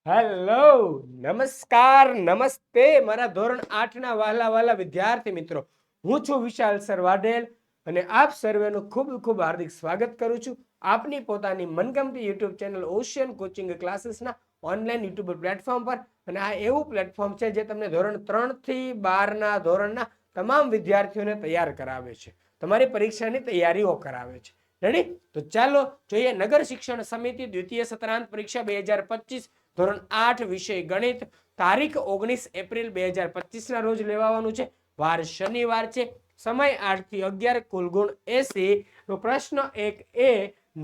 Hello, નમસ્કાર, નમસ્તે મારા ધોરણ 8 ના વાલા વાલા વિદ્યાર્થી મિત્રો. હું છું વિશાલ સર વાઢેલ અને આપ સર્વેનું ખૂબ ખૂબ હાર્દિક સ્વાગત કરું છું આપની પોતાની મનગમતી યુટ્યુબ ચેનલ ઓશિયન કોચિંગ ક્લાસીસના ઓનલાઈન યુટ્યુબ પ્લેટફોર્મ પર. અને આ એવું પ્લેટફોર્મ છે જે તમને ધોરણ 3 થી 12 ના ધોરણના તમામ વિદ્યાર્થીઓને તૈયાર કરાવે છે, તમારી પરીક્ષાની તૈયારીઓ કરાવે છે. રેડી? તો ચાલો જોઈએ નગર શિક્ષણ સમિતિ દ્વિતીય સત્રાંત પરીક્ષા 2025 ધોરણ 8 વિષય ગણિત, તારીખ 19 એપ્રિલ 2025 ના રોજ લેવાનું છે. વાર શનિવાર છે, સમય 8 થી 11, કુલ ગુણ 80. તો પ્રશ્ન 1 એ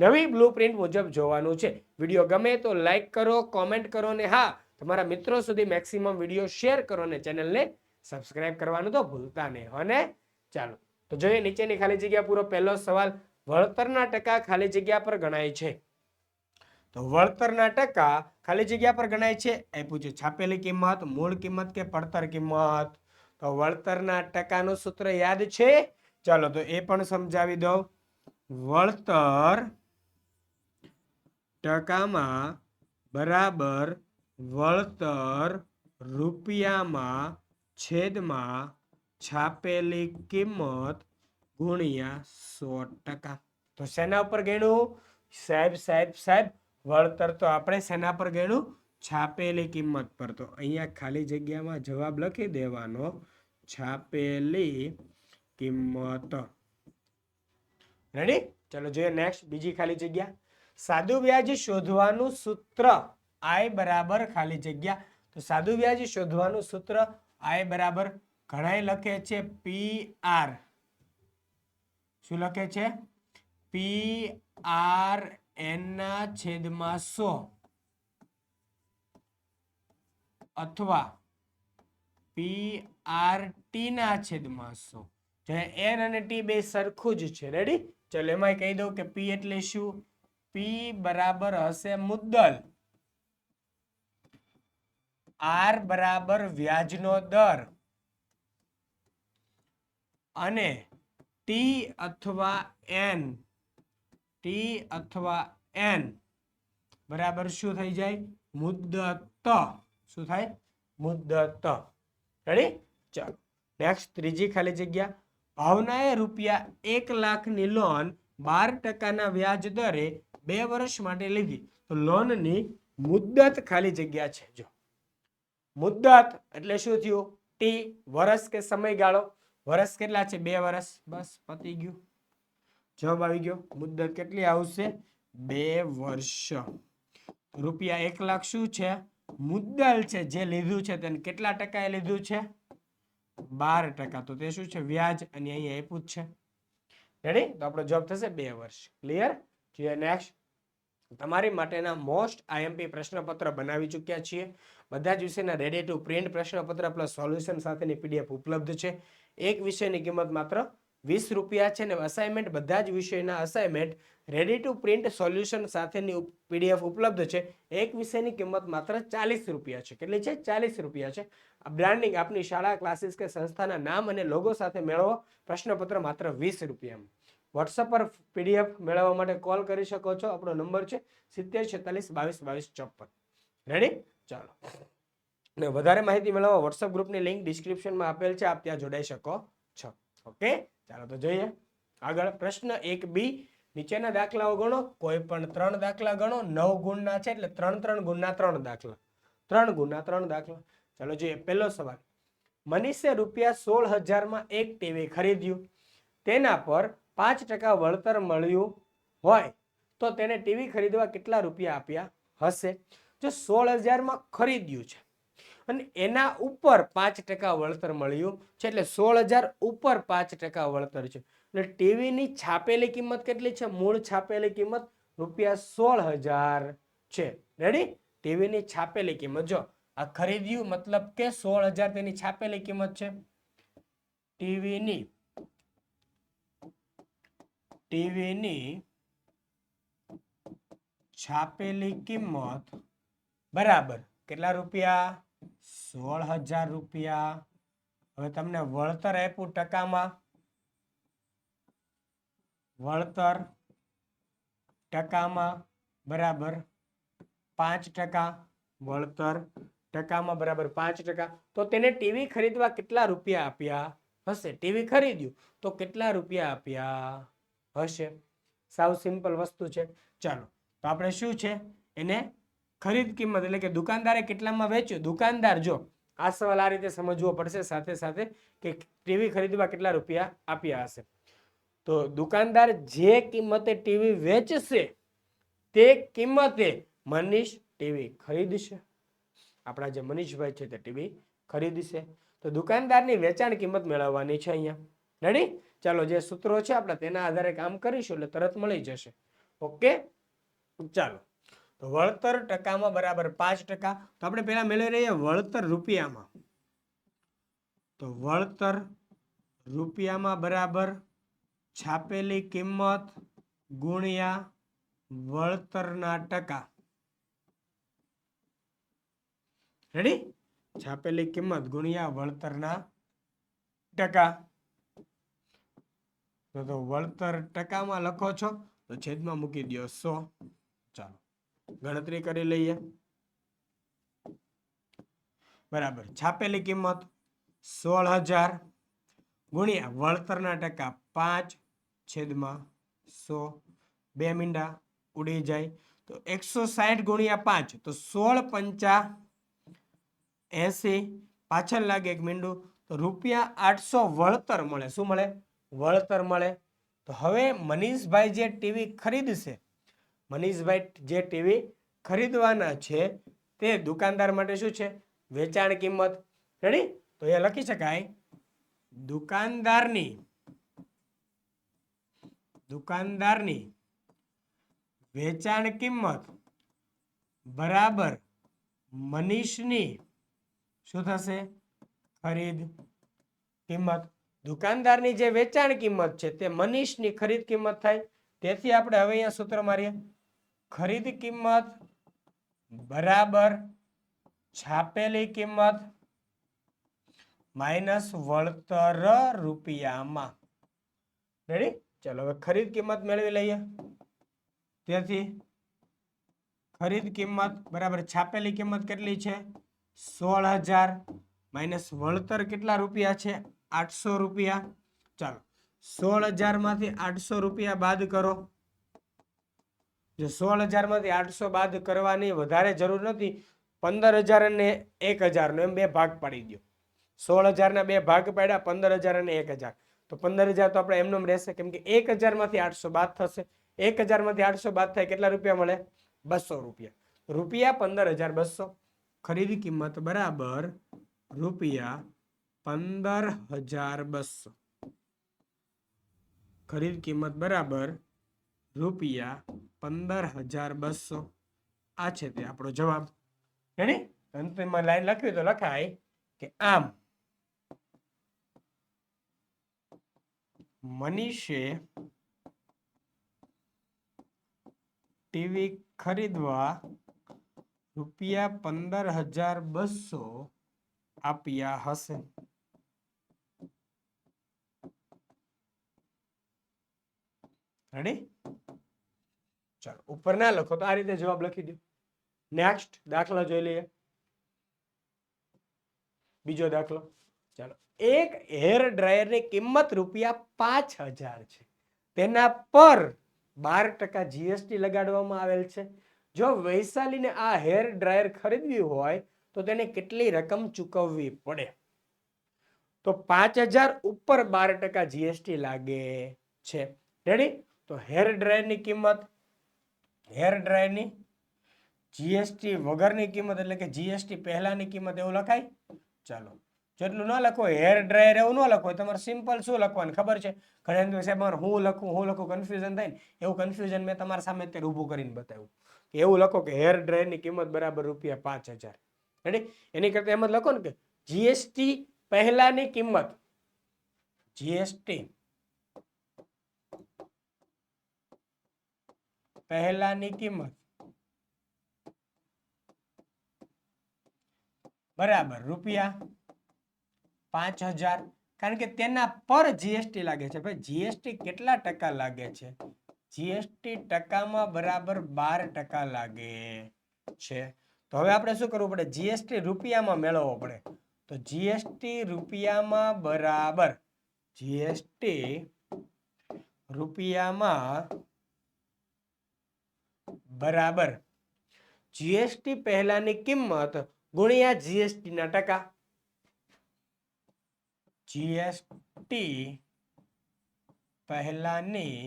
નવી બ્લુપ્રિન્ટ મુજબ જોવાનું છે. વિડીયો ગમે તો લાઈક કરો, કોમેન્ટ કરો અને હા, તમારા મિત્રો સુધી મેક્સિમમ વિડીયો શેર કરો અને ચેનલને સબસ્ક્રાઇબ કરવાનું તો ભૂલતા નહીં હો ને. ચાલો તો જોઈએ નીચેની ખાલી જગ્યા પૂરો. પહેલો સવાલ, વળતરના ટકા ખાલી જગ્યા પર ગણાય છે. તો વળતરના ટકા ખાલી જગ્યા પર ગણાય છે. આપ્યું છે છાપેલી કિંમત, મૂળ કિંમત કે પડતર કિંમત. તો વળતરના ટકાનું સૂત્ર યાદ છે? ચાલો તો એ પણ સમજાવી દઉં. વળતર ટકામાં બરાબર વળતર રૂપિયામાં છેદમાં છાપેલી કિંમત ગુણ્યા 100%. તો શેના ઉપર ગણ્યું? સાહેબ વળતર તો આપણે શેના પર ગણ્યું? છાપેલી કિંમત પર. તો અહીંયા ખાલી જગ્યામાં જવાબ લખી દેવાનો, છાપેલી કિંમત. રેડી? ચલો જોઈએ નેક્સ્ટ બીજી ખાલી જગ્યા. સાદું વ્યાજ શોધવાનું સૂત્ર I બરાબર ખાલી જગ્યા. તો સાદું વ્યાજ શોધવાનું સૂત્ર I બરાબર ઘણાય લખે છે PR. શું લખે છે? PRN ના છેદમાં 100 અથવા PRT ના છેદમાં 100. જે N અને T બે સરખું જ છે. રેડી? ચલો એમાં કહી દઉં કે P એટલે શું? P બરાબર હશે મુદ્દલ, R બરાબર વ્યાજનો દર અને T અથવા N બરાબર શું થઈ જાય? મુદ્દત. શું થાય? મુદ્દત. રેડી? ચાલો નેક્સ્ટ ત્રીજી ખાલી જગ્યા. ભાવનાએ રૂપિયા 1 લાખની લોન 12% વ્યાજ દરે 2 વર્ષ માટે લીધી. તો લોનની મુદ્દત ખાલી જગ્યા છે. જો મુદ્દત એટલે શું થયું? T. વર્ષ કે સમયગાળો? વર્ષ કેટલા છે? 2 વર્ષ. બસ પતી ગયું, જવાબ આવી ગયો. મુદ્દત કેટલી આવશે? 2 વર્ષ. રૂપિયા 1 લાખ શું છે? મુદ્દલ છે. જે લીધું છે તેને કેટલા ટકાએ લીધું છે? 12%. તો તે શું છે? વ્યાજ. અને અહીંયા આપ્યું જ છે. રેડી? તો આપણો જવાબ થશે 2 વર્ષ. ક્લિયર? જોઈએ નેક્સ્ટ. તમારી માટેના મોસ્ટ IMP પ્રશ્નપત્ર બનાવી ચૂક્યા છીએ. બધા જ વિષયના રેડી ટુ પ્રિન્ટ પ્રશ્નપત્ર પ્લસ સોલ્યુશન સાથેની PDF ઉપલબ્ધ છે. એક વિષયની કિંમત માત્ર 20 રૂપિયા છે. અને અસાઇનમેન્ટ બધા જ વિષયના assignment ready to print solution સાથેની PDF ઉપલબ્ધ છે. એક વિષયની કિંમત માત્ર 40 રૂપિયા છે. કેટલી છે? 40 રૂપિયા છે. આ બ્રાન્ડિંગ આપની શાળા, ક્લાસીસ કે સંસ્થાના નામ અને લોગો સાથે મેળવો. પ્રશ્નપત્ર માત્ર 20 રૂપિયામાં. વોટ્સઅપ પર PDF મેળવવા માટે કોલ કરી શકો છો. આપણો નંબર છે 70 46 22 22 54. રેડી? ચાલો. અને વધારે માહિતી મેળવવા વોટ્સઅપ ગ્રુપની લિંક ડિસ્ક્રિપ્શનમાં આપેલ છે, આપ ત્યાં જોડાઈ શકો છો. ઓકે, ચાલો તો જોઈએ આગળ. પ્રશ્ન 1B. નીચેના દાખલાઓ ગણો. કોઈ પણ 3 દાખલા ગણો. 9 ગુણના છે એટલે 3 ગુણના 3 દાખલા. 3 ગુણના 3 દાખલા. ચાલો જોઈએ પહેલો સવાલ. મનીષે રૂપિયા 16,000 એક ટીવી ખરીદ્યું. તેના પર 5% વળતર મળ્યું હોય તો તેને ટીવી ખરીદવા કેટલા રૂપિયા આપ્યા હશે? જો 16,000 ખરીદ્યું છે અને એના ઉપર 5% વળતર મળ્યું છે એટલે 16,000 ઉપર 5% વળતર છે. એટલે ટીવીની છાપેલી કિંમત કેટલી છે? મૂળ છાપેલી કિંમત રૂપિયા 16,000 છે. રેડી? ટીવીની છાપેલી કિંમત જો આ ખરીદ્યું મતલબ કે 16,000 તેની છાપેલી કિંમત છે. ટીવીની છાપેલી કિંમત બરાબર કેટલા રૂપિયા? 16,000 રૂપિયા. હવે તમને વળતર આપ્યું ટકામાં. વળતર ટકામાં બરાબર 5%. વળતર ટકામાં બરાબર 5%. તો તેને ટીવી ખરીદવા કેટલા રૂપિયા આપ્યા હશે? ટીવી ખરીદ્યું તો કેટલા રૂપિયા આપ્યા હશે? સાવ સિમ્પલ વસ્તુ છે. ચાલો તો આપણે શું છે એને ખરીદ કિંમત એટલે કે દુકાનદારે કેટલામાં વેચ્યું. દુકાનદાર જો આ સવાલ આ રીતે સમજવો પડશે સાથે સાથે કે ટીવી ખરીદવા કેટલા રૂપિયા આપ્યા હશે. તો દુકાનદાર જે કિંમતે ટીવી વેચશે તે કિંમતે મનીષ ટીવી ખરીદશે. આપણા જે મનીષભાઈ છે તે ટીવી ખરીદશે. તો દુકાનદારની વેચાણ કિંમત મેળવવાની છે અહીંયા. રેડી? ચાલો જે સૂત્રો છે આપણે તેના આધારે કામ કરીશું એટલે તરત મળી જશે. ઓકે ચાલો તો વળતર ટકામાં બરાબર 5%. તો આપણે પહેલા મેળવી રહીએ વળતર રૂપિયામાં. તો વળતર રૂપિયામાં બરાબર છાપેલી કિંમત ગુણ્યા વળતરના ટકા. રેડી? છાપેલી કિંમત ગુણ્યા વળતરના ટકા. તો વળતર ટકામાં લખો છો તો છેદમાં મૂકી દો 100. ચાલો ગણતરી કરી લઈએ. બરાબર છાપેલી કિંમત 16,000 ગુણ્યા વળતરના ટકા 5/100. 2 મીંડા ઉડી જાય તો 160 ગુણ્યા 5 તો 16 × 80. પાછળ લાગે એક મીંડું તો ₹800 વળતર મળે. શું મળે? વળતર મળે. તો હવે મનીષભાઈ જે ટીવી ખરીદશે, મનીષભાઈ જે ટીવી ખરીદવાના છે તે દુકાનદાર માટે શું છે? વેચાણ કિંમત. રેડી? તો એ લખી શકાય દુકાનદારની વેચાણ કિંમત બરાબર મનીષની શું થશે? ખરીદ કિંમત. દુકાનદારની જે વેચાણ કિંમત છે તે મનીષની ખરીદ કિંમત થાય. તેથી આપણે હવે અહીંયા સૂત્ર મારીએ ખરીદ કિંમત બરાબર છાપેલી કિંમત માઇનસ વળતર રૂપિયામાં. રેડી? ચાલો હવે ખરીદ કિંમત મેળવી લઈએ. તેથી ખરીદ કિંમત બરાબર છાપેલી કિંમત કેટલી છે? 16,000 માઇનસ વળતર કેટલા રૂપિયા છે? 800 રૂપિયા. ચાલો 16,000 માંથી 800 રૂપિયા બાદ કરો. જો 16,000 માંથી 800 બાદ કરવાની વધારે જરૂર નથી. 15,000 અને 1,000 નો એમ બે ભાગ પાડી દો. 16,000 ના બે ભાગ પાડ્યા 15,000 અને 1,000. તો 15,000 તો આપણે એમનેમ રહેશે કેમ કે 1,000 માંથી 800 બાદ થશે. 1,000 માંથી 800 બાદ થાય કેટલા રૂપિયા મળે? 200 રૂપિયા. રૂપિયા 15,200. ખરીદ કિંમત બરાબર રૂપિયા 15,200. ખરીદ કિંમત બરાબર રૂપિયા 15,200. આ છે તે આપણો જવાબ. રેડી? અંતિમમાં લાઈન લખવી તો લખાય કે આમ મનીષે ટીવી ખરીદવા રૂપિયા 15,200 આપ્યા હશે. રેડી? ચાલો ઉપર ના લખો તો આ રીતે જવાબ લખી દો. નેક્સ્ટ દાખલા જોઈ લઈએ. બીજો દાખલો. ચાલો એક હેર ડ્રાયરની કિંમત ₹5,000 છે. તેના પર 12% જીએસટી લગાડવામાં આવેલ છે. જો વૈશાલીને આ હેર ડ્રાયર ખરીદવી હોય તો તેને કેટલી રકમ ચૂકવવી પડે? તો 5,000 ઉપર 12% જીએસટી લાગે છે. રેડી? તો હેર ડ્રાયરની કિંમત, હેર ડ્રાયરની જીએસટી વગરની કિંમત એટલે કે જીએસટી પહેલાની કિંમત એવું લખાય. ચાલો જેટલું ન લખો હેર ડ્રાયર એવું ન લખો. તમારે સિમ્પલ શું લખવાનું ખબર છે? ઘણા દિવસે સાહેબ હું લખું કન્ફ્યુઝન થાય ને એવું કન્ફ્યુઝન મેં તમારા સામે અત્યારે ઊભું કરીને બતાવ્યું. એવું લખો કે હેર ડ્રાયરની કિંમત બરાબર ₹5,000. રેડી? એની કરતા એમ જ લખો ને કે જીએસટી પહેલાની કિંમત, જીએસટી પહેલાની કિંમત બરાબર ₹5,000. કારણ કે તેના પર જીએસટી લાગે છે. ભાઈ જીએસટી કેટલા ટકા લાગે છે? જીએસટી ટકામાં બરાબર 12% લાગે છે. તો હવે આપણે શું કરવું પડે? જીએસટી રૂપિયામાં મેળવવો પડે. તો જીએસટી રૂપિયામાં બરાબર જીએસટી રૂપિયામાં બરાબર જીએસટી પહેલાની કિંમત ગુણ્યા જીએસટી ના ટકા. જીએસટી પહેલાની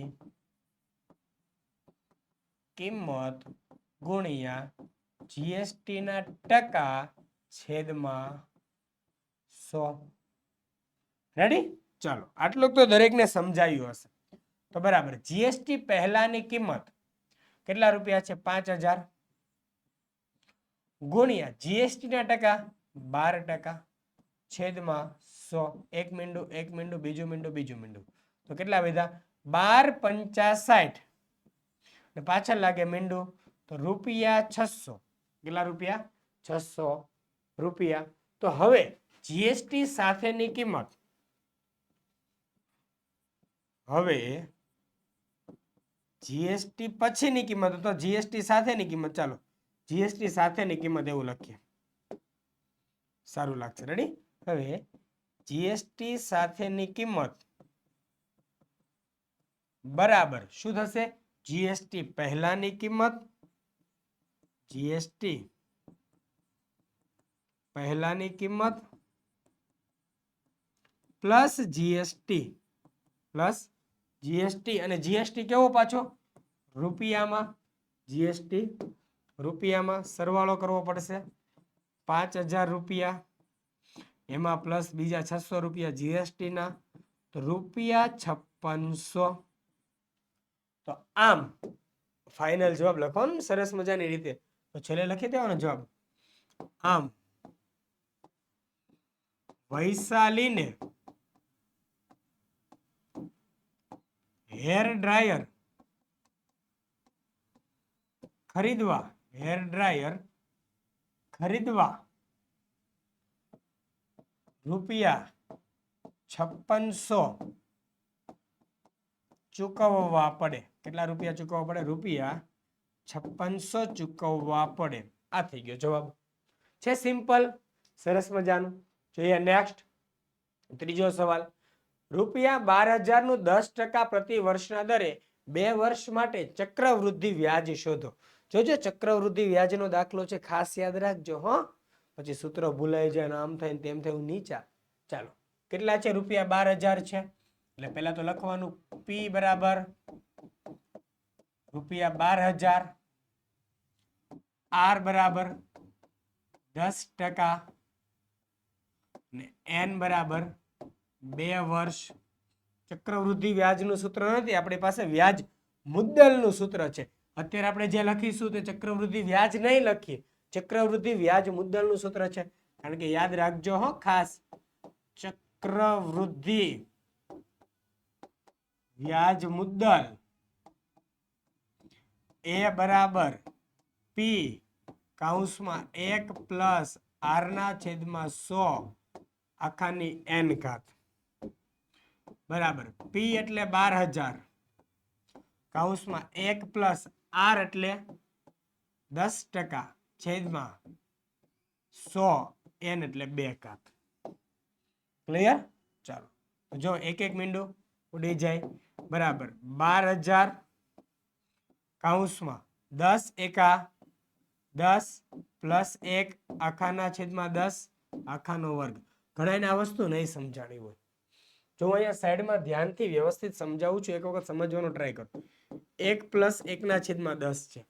કિંમત ગુણ્યા જીએસટી ના ટકા છેદમાં 100. રેડી? ચાલો આટલું તો દરેકને સમજાયું હશે. તો બરાબર જીએસટી પહેલાની કિંમત કેટલા રૂપિયા છે? 5000 ગુણ્યા જીએસટી ના ટકા 12% છેદમાં 100. એક મીંડું બીજું મીંડું. તો કેટલા વધ્યા? 12 પંચા 60 ને પાછળ લાગે મીંડું તો રૂપિયા 600. કેટલા રૂપિયા? 600 રૂપિયા. તો હવે જીએસટી સાથેની કિંમત, હવે જીએસટી પછીની કિંમત તો જીએસટી સાથેની કિંમત. ચાલો જીએસટી સાથેની કિંમત એવું લખીએ, સારું લાગશે. રેડી? હવે જીએસટી સાથેની કિંમત બરાબર શું થશે? જીએસટી પહેલાની કિંમત, જીએસટી પહેલાની કિંમત પ્લસ જીએસટી અને જીએસટી કેવો પાછો? રૂપિયામાં. જીએસટી રૂપિયામાં સરવાળો કરવો પડશે. 5000 રૂપિયા એમાં પ્લસ બીજા 600 રૂપિયા જીએસટી ના, તો રૂપિયા 5600. તો આમ ફાઇનલ જવાબ લખવાનો સરસ મજાની રીતે. તો છેલ્લે લખી દેવાનો જવાબ. આમ વૈશાલીને હેર ડ્રાયર ખરીદવા રૂપિયા 5600 ચૂકવવા પડે. કેટલા રૂપિયા ચૂકવવા પડે? રૂપિયા 5600 ચૂકવવા પડે. આ થઈ ગયો જવાબ. છે સિમ્પલ, સરસ મજાનું. જોઈએ નેક્સ્ટ ત્રીજો સવાલ. રૂપિયા 12000 નું 10% પ્રતિ વર્ષના દરે 2 વર્ષ માટે ચક્રવૃદ્ધિ વ્યાજ શોધો. જોજો ચક્રવૃદ્ધિ વ્યાજનો દાખલો છે, ખાસ યાદ રાખજો હો, પછી સૂત્ર ભૂલાઈ જાય ને આમ થાય ને તેમ થાય નીચા. ચાલો કેટલા છે? રૂપિયા 12000 છે એટલે પહેલા તો લખવાનું P બરાબર રૂપિયા 12000, R બરાબર 10% ને N બરાબર 2 વર્ષ. ચક્રવૃદ્ધિ વ્યાજનું સૂત્ર નથી આપણી પાસે, વ્યાજ મુદ્દલનું સૂત્ર છે. અત્યારે આપણે જે લખીશું તે ચક્રવૃદ્ધિ વ્યાજ નહીં લખીએ, ચક્રવૃદ્ધિ વ્યાજ મુદ્દલનું સૂત્ર છે. કારણ કે યાદ રાખજો હો ખાસ, ચક્રવૃદ્ધિ વ્યાજ મુદ્દલ એ બરાબર P કૌંસમાં 1 પ્લસ R ના છેદમાં 100 આખાની N ઘાત બરાબર P એટલે 12000 કૌંસમાં 1 પ્લસ R એટલે 10% છેદમાં 100 N એટલે 2 ઘાત. ક્લિયર? ચાલો જો એક મીંડું ઉડી જાય. બરાબર 12000 કૌંસમાં 10 એકા 10 પ્લસ 1 આખાના છેદમાં 10 આખાનો વર્ગ. ઘણાને આ વસ્તુ નહીં સમજાણી હોય. જો અહીંયા સાઈડમાં ધ્યાનથી વ્યવસ્થિત સમજાવું છું, એક વખત સમજવાનો ટ્રાય કરો. 1 પ્લસ 1 ના છેદમાં 10 છે.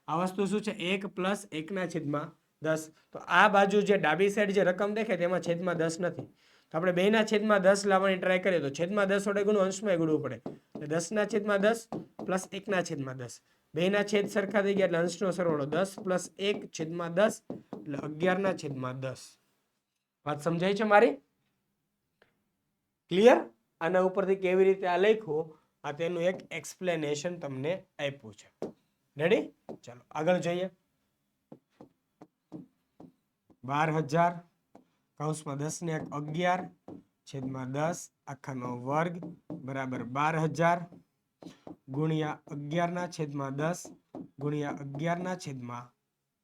આ વસ્તુ શું છે? 1 પ્લસ 1 ના છેદમાં 10. તો આ બાજુ જે ડાબી સાઈડ જે રકમ દેખાય તેમાં છેદમાં 10 નથી. તો આપણે 2 ના છેદમાં 10 લાવવાની ટ્રાય કરીએ તો છેદમાં 10 વડે ગુણો, અંશમાં ગુણવું પડે. એટલે 10 ના છેદમાં 10 પ્લસ 1 ના છેદમાં 10. 2 ના છેદ સરખા થઈ ગયા એટલે અંશનો સરવાળો 10 પ્લસ 1 છેદમાં 10 એટલે 11 ના છેદમાં 10. વાત સમજાય છે મારી? ક્લિયર? આના ઉપરથી કેવી રીતે આ લખ્યું, આ તેનું એક એક્સપ્લેનેશન તમને આપ્યું છે. રેડી? ચાલો આગળ જોઈએ. 12000 કૌંસમાં 10 ને 11 છેદમાં 10 આખાનો વર્ગ બરાબર 12000 ગુણ્યા 11 ના છેદમાં 10 ગુણ્યા 11 ના છેદમાં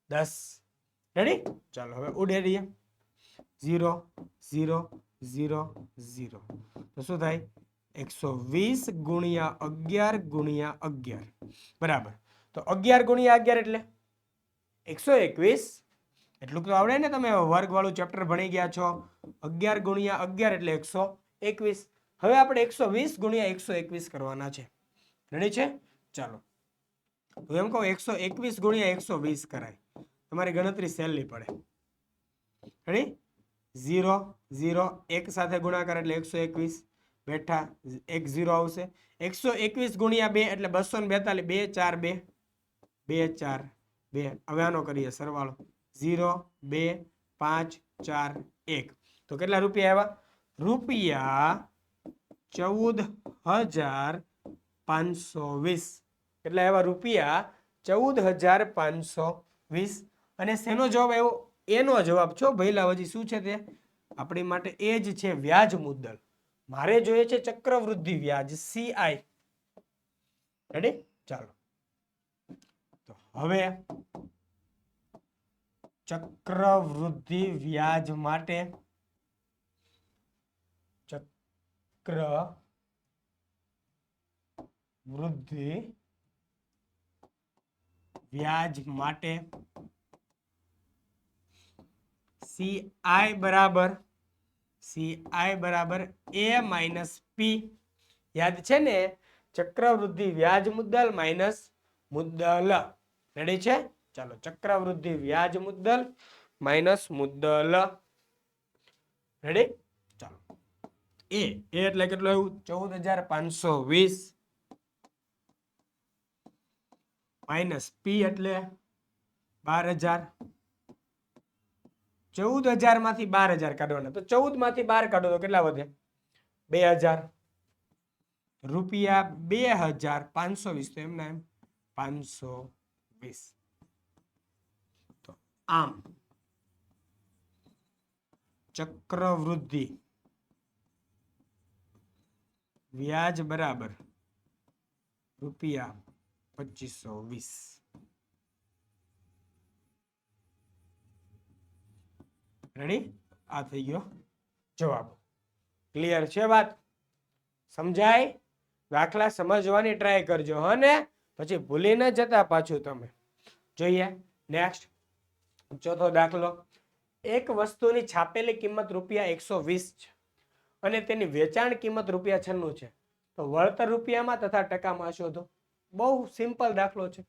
10. રેડી? ચાલો હવે ઉડેરીએ 0 0 0 0 તો શું થાય 120 ગુણ્યા 11 ગુણ્યા 11 બરાબર તો 11 ગુણ્યા 11 એટલે 121 એટલું તો આવડે ને તમે વર્ગ વાળું ચેપ્ટર ભણી ગયા છો 11 ગુણ્યા 11 એટલે 121 હવે આપણે 120 ગુણ્યા 121 કરવાના છે રેડી છે ચાલો તો એમ કહો 121 ગુણ્યા 120 કરાય તમારી ગણતરી સહેલી પડે રેડી 0 0 1 સાથે ગુણાકાર એટલે 121 બેઠા 1 0 આવશે 121 ગુણ્યા 2 એટલે 242 2 4 2 2 4 2 હવે આનો કરીએ સરવાળો 0 2 5 4 1 તો કેટલા રૂપિયા આવ્યા રૂપિયા 14,520 કેટલા આવ્યા રૂપિયા 14,520 અને શેનો જવાબ આવ્યો એનો જવાબ છો ભઈલા હજી શું છે તે આપણી માટે એ જ છે વ્યાજ મુદ્દલ મારે જોઈએ છે ચક્રવૃદ્ધિ વ્યાજ CI રેડી ચાલો તો હવે ચક્રવૃદ્ધિ વ્યાજ માટે ચક્રવૃદ્ધિ વ્યાજ માટે CI બરાબર A માઇનસ P યાદ છે ને ચક્રવૃદ્ધિ વ્યાજ મુદ્દલ માઇનસ મુદ્દલ રેડી છે ચાલો ચક્રવૃદ્ધિ વ્યાજ મુદ્દલ માઇનસ મુદ્દલ રેડી ચાલો એ એટલે કેટલું આવ્યું 14,520 માઇનસ P એટલે 12,000 14,000 માંથી 12,000 કાઢવાના તો 14 માંથી 12 કાઢો તો કેટલા વધે 2,000 રૂપિયા 2,520 તો એમના એમ 520 તો આમ ચક્રવૃદ્ધિ વ્યાજ બરાબર રૂપિયા 2,520 રેડી આ થઈ ગયો જવાબ ક્લિયર છે વાત સમજાય દાખલા સમજવાની ટ્રાય કરજો અને પછી ભૂલી ન જતા પાછું તમે જોઈએ નેક્સ્ટ ચોથો દાખલો એક વસ્તુની છાપેલી કિંમત રૂપિયા 120 છે અને તેની વેચાણ કિંમત રૂપિયા 96 છે તો વળતર રૂપિયામાં તથા ટકામાં શોધો બહુ સિમ્પલ દાખલો છે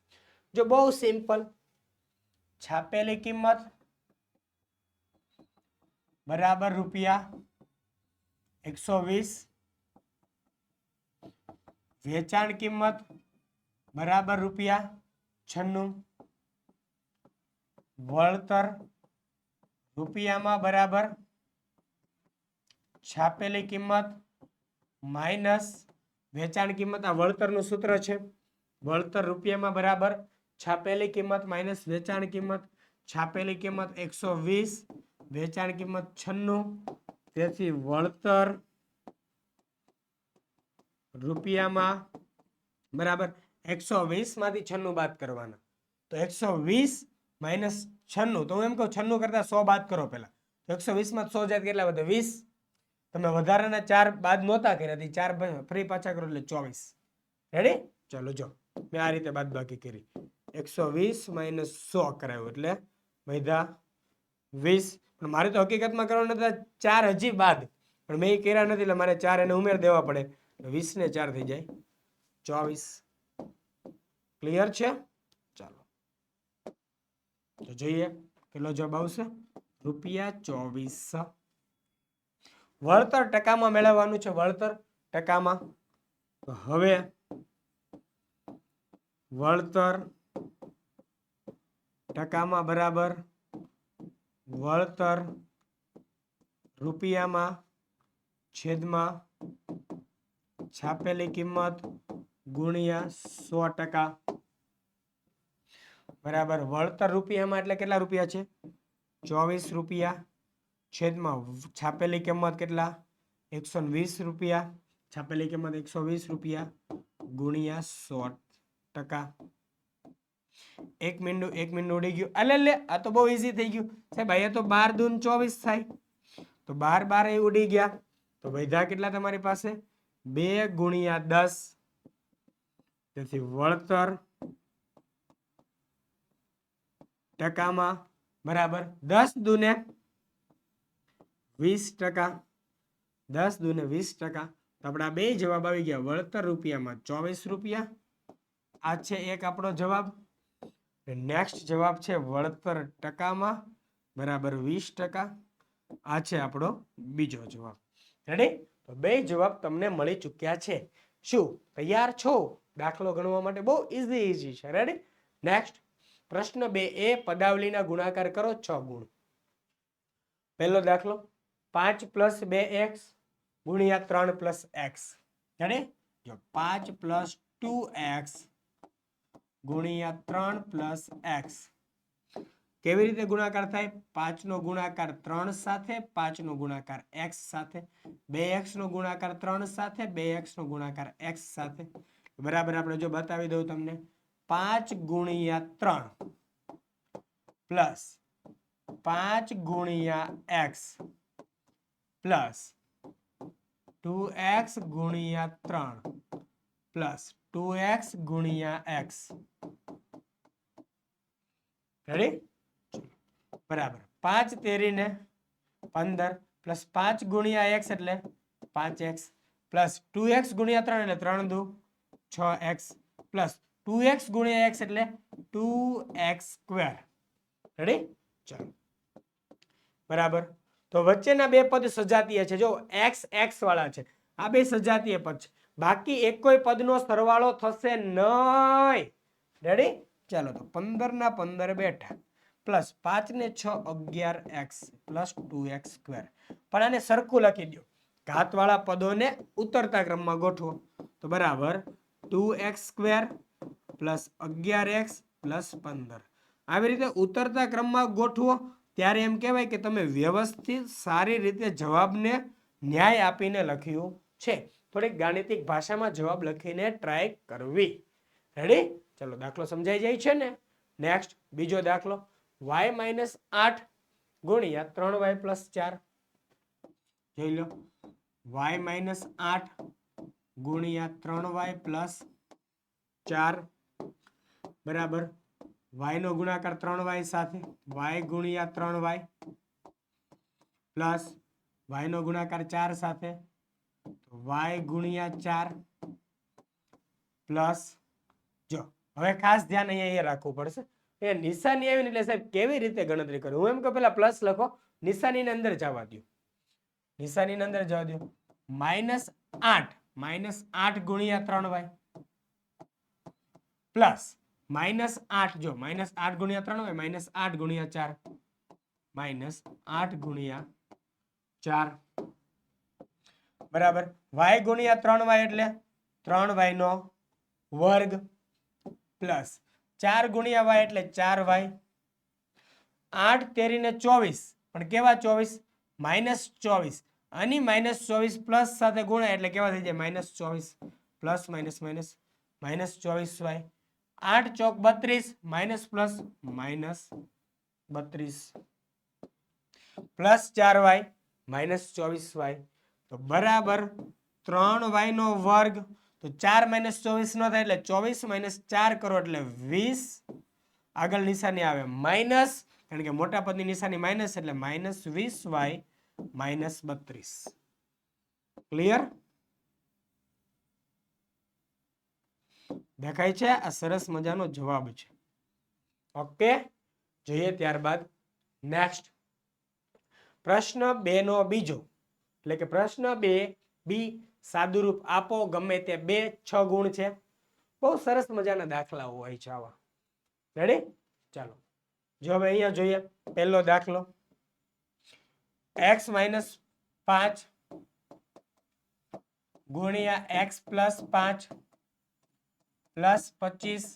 જો બહુ સિમ્પલ છાપેલી કિંમત બરાબર રૂપિયા 120 વેચાણ કિંમત બરાબર રૂપિયા 96 વળતર રૂપિયામાં બરાબર છાપેલી કિંમત માઇનસ વેચાણ કિંમત આ વળતરનું સૂત્ર છે વળતર રૂપિયામાં બરાબર છાપેલી કિંમત માઇનસ વેચાણ કિંમત છાપેલી કિંમત 120 વેચાણ કિંમત 96 તેથી વળતર રૂપિયામાં બરાબર 120 માંથી 96 બાદ કરવાના તો 120 માઇનસ 96 તો હું એમ કહું 96 કરતા 100 બાદ કરો પહેલા તો 120 માં 100 જાય કેટલા વધે 20 તમે વધારાના 4 બાદ નહોતા કર્યા 4 ફરી પાછા કરો એટલે 24 રેડી ચાલો જો મેં આ રીતે બાદ બાકી કરી 120 માઇનસ 100 કરાયું એટલે વધ્યા 20 પણ મારે તો હકીકતમાં કરવાના હતા 4 હજી બાદ પણ મેં એ કર્યા નથી એટલે મારે 4 એને ઉમેર દેવા પડે 20 ને 4 થઈ જાય 24 ક્લિયર છે ચાલો તો જોઈએ કેટલો જવાબ આવશે રૂપિયા 24 વળતર ટકામાં મેળવવાનું છે વળતર ટકામાં તો હવે વળતર ટકામાં બરાબર વળતર રૂપિયામાં છેદમાં છાપેલી કિંમત ગુણ્યા 100% બરાબર વળતર રૂપિયામાં એટલે કેટલા રૂપિયા છે 24 રૂપિયા છેદમાં છાપેલી કિંમત કેટલા 120 રૂપિયા છાપેલી કિંમત 120 રૂપિયા ગુણ્યા 100% એક મિનિટ ઉડી ગયું. અલે આ તો બહુ ઈઝી થઈ ગયું સાહેબ. અહીંયા તો 12 દૂન 24 થાય, તો 12 એ ઉડી ગયા. તો વધ્યા કેટલા તમારી પાસે? 2 ગુણ્યા 10. તેથી વળતર ટકામાં બરાબર 10 દૂને 20%. 10 દૂને 20%. તો આપણા બે જવાબ આવી ગયા. વળતર રૂપિયામાં 24 રૂપિયા. આ છે એક આપણો જવાબ. નેક્સ્ટ જવાબ છે વળતર ટકામાં બરાબર 20%. આ છે આપણો બીજો જવાબ. રેડી? તો બે જવાબ તમને મળી ચૂક્યા છે. શું તૈયાર છો? દાખલો ગણવા માટે બહુ ઈઝી છે. રેડી? નેક્સ્ટ પ્રશ્ન 2 એ પદાવલીના ગુણાકાર કરો 6 ગુણ. પહેલો દાખલો 5 + 2x ગુણ્યા 3 + x. રેડી? જો 5 + 2x ગુણ્યા 3 + x. કેવી રીતે ગુણાકાર થાય? 5 નો ગુણાકાર 3 સાથે, 5 નો ગુણાકાર x સાથે, 2x નો ગુણાકાર 3 સાથે, 2x નો ગુણાકાર x સાથે. બરાબર. આપણે જો બતાવી દઉં તમને. 5 ગુણ્યા 3 પ્લસ 5 ગુણ્યા x પ્લસ 2x ગુણ્યા 3 પ્લસ 2x ગુણ્યા x. રેડી? બરાબર. 5 તેરીને 15 પ્લસ 5 ગુણ્યા x એટલે 5x પ્લસ 2x ગુણ્યા 3 એટલે 3 દુ 6x પ્લસ 2x ગુણ્યા x એટલે 2x². રેડી? ચાલો. બરાબર. તો વચ્ચેના બે પદ સજાતીય છે. જો x x વાળા છે, આ બે સજાતીય પદ છે. બાકી એક કોઈ પદનો સરવાળો થશે નહીં. રેડી? ચાલો. તો 15 ના 15 બેઠા પ્લસ 5 ને 6 11x પ્લસ 2x². પણ આને સરખું લખી દો. ઘાતવાળા પદોને ઉતરતા ક્રમમાં ગોઠવો. તો બરાબર 2x² પ્લસ 11x પ્લસ 15. આવી રીતે ઉતરતા ક્રમમાં ગોઠવો ત્યારે એમ કહેવાય કે તમે વ્યવસ્થિત સારી રીતે જવાબને ન્યાય આપીને લખ્યું છે. થોડીક ગાણિતિક ભાષામાં જવાબ લખીને ટ્રાય કરવી. રેડી? ચલો. દાખલો સમજાઈ જાય છે ને? નેક્સ્ટ બીજો દાખલો y - 8 ગુણ્યા 3y + 4. જોઈ લો. y - 8 ગુણ્યા 3y + 4 બરાબર. y નો ગુણાકાર 3y સાથે, y ગુણ્યા 3y પ્લસ y નો ગુણાકાર 4 સાથે, y ગુણ્યા 4 પ્લસ. જો હવે ખાસ ધ્યાન અહીંયા રાખવું પડશે. એ નિશાની આવી ને એટલે સાહેબ કેવી રીતે ગણતરી કરવી? હું એમ કહું પેલા પ્લસ લખો, નિશાનીની અંદર જવા દો. નિશાનીની અંદર જવા દો. -8 ગુણ્યા 3y પ્લસ -8. જો -8 ગુણ્યા 3y -8 ગુણ્યા 4 -8 ગુણ્યા 4 બરાબર. y ગુણ્યા 3y એટલે 3y નો વર્ગ પ્લસ 4 ગુણ્યા y એટલે 4y. 8 તેરીને 24 પણ કેવા 24? -24. આની -24 પ્લસ સાથે ગુણાય એટલે કેવા થઈ જાય? -24 પ્લસ માઇનસ માઇનસ -24y. 8 ચોક 32 minus plus -32 plus 4y -24y. તો બરાબર 3y નો વર્ગ. તો 4 - 24 નો થાય એટલે 24 - 4 કરો એટલે 20. આગળ નિશાની આવે માઇનસ, કારણ કે મોટા પદની નિશાની માઇનસ એટલે -20y -32. ક્લિયર? દેખાય છે? આ સરસ મજાનો જવાબ છે. ઓકે, જોઈએ ત્યારબાદ નેક્સ્ટ પ્રશ્ન 2 નો બીજો, એટલે કે પ્રશ્ન 2b. સાદુરૂપ આપો ગમે તે 2 6 ગુણ છે. બહુ સરસ મજાના દાખલાઓ હોય છે આવા. રેડી? ચાલો. જો હવે અહીંયા જોઈએ પહેલો દાખલો x - 5 ગુણ્યા x + 5 પ્લસ 25.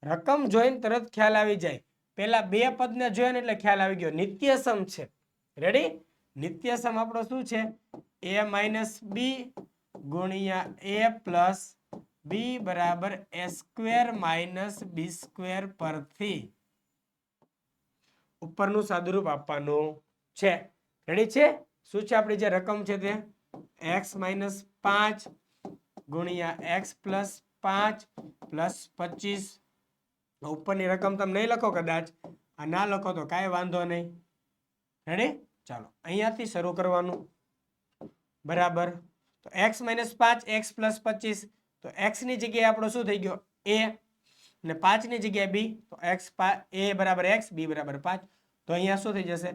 રકમ જોઈને તરત ખ્યાલ આવી જાય. પેલા બે પદને જોયા ને એટલે ખ્યાલ આવી ગયો. નિત્યસમ છે. રેડી? નિત્યસમ આપણો શું છે? a - b ગુણ્યા a + બી બરાબર એ સ્ક્વેર માઇનસ બી સ્ક્વેર પરથી ઉપરનું સાદુરૂપ આપવાનું છે. રેડી છે? શું છે આપણી જે રકમ છે તે x માઇનસ 5 ગુણ્યા x પ્લસ 5 પ્લસ 25. ઉપરની રકમ તમે નહીં લખો કદાચ, આ ના લખો તો કાંઈ વાંધો નહીં. રેડી? ચાલો અહીંયાથી શરૂ કરવાનું. બરાબર. તો x માઇનસ 5 x પ્લસ 25, તો x ની જગ્યાએ આપણો શું થઈ ગયો a અને 5 ની જગ્યાએ b, તો a બરાબર x, b બરાબર 5. તો અહીંયા શું થઈ જશે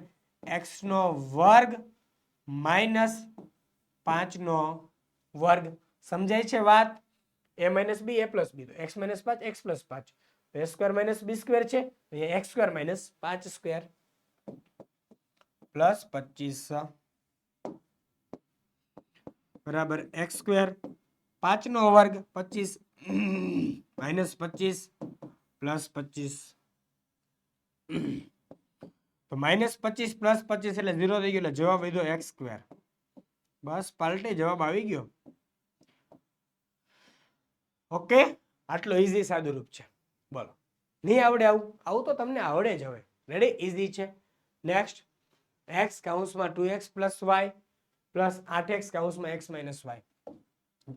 x નો વર્ગ માઇનસ 5 નો વર્ગ. સમજાય છે વાત? a minus b a plus b, તો x માઇનસ 5 x પ્લસ 5, તો a square minus b square છે, અહીંયા x square minus 5 square plus 25 બરાબર x સ્ક્વેર 5 નો વર્ગ 25 માઇનસ 25 પ્લસ 25. તો માઇનસ 25 પ્લસ 25 એટલે 0 થઈ ગયો, એટલે જવાબ વધ્યો x સ્ક્વેર. બસ પાલટી જવાબ આવી ગયો. ઓકે, આટલો ઈઝી સાદુરૂપ છે. બોલો, નહીં આવડે આવું તો તમને આવડે જ હવે. રેડી? ઈઝી છે. નેક્સ્ટ, x કૌંસમાં 2x plus y plus 8x કૌંસમાં x માઇનસ y.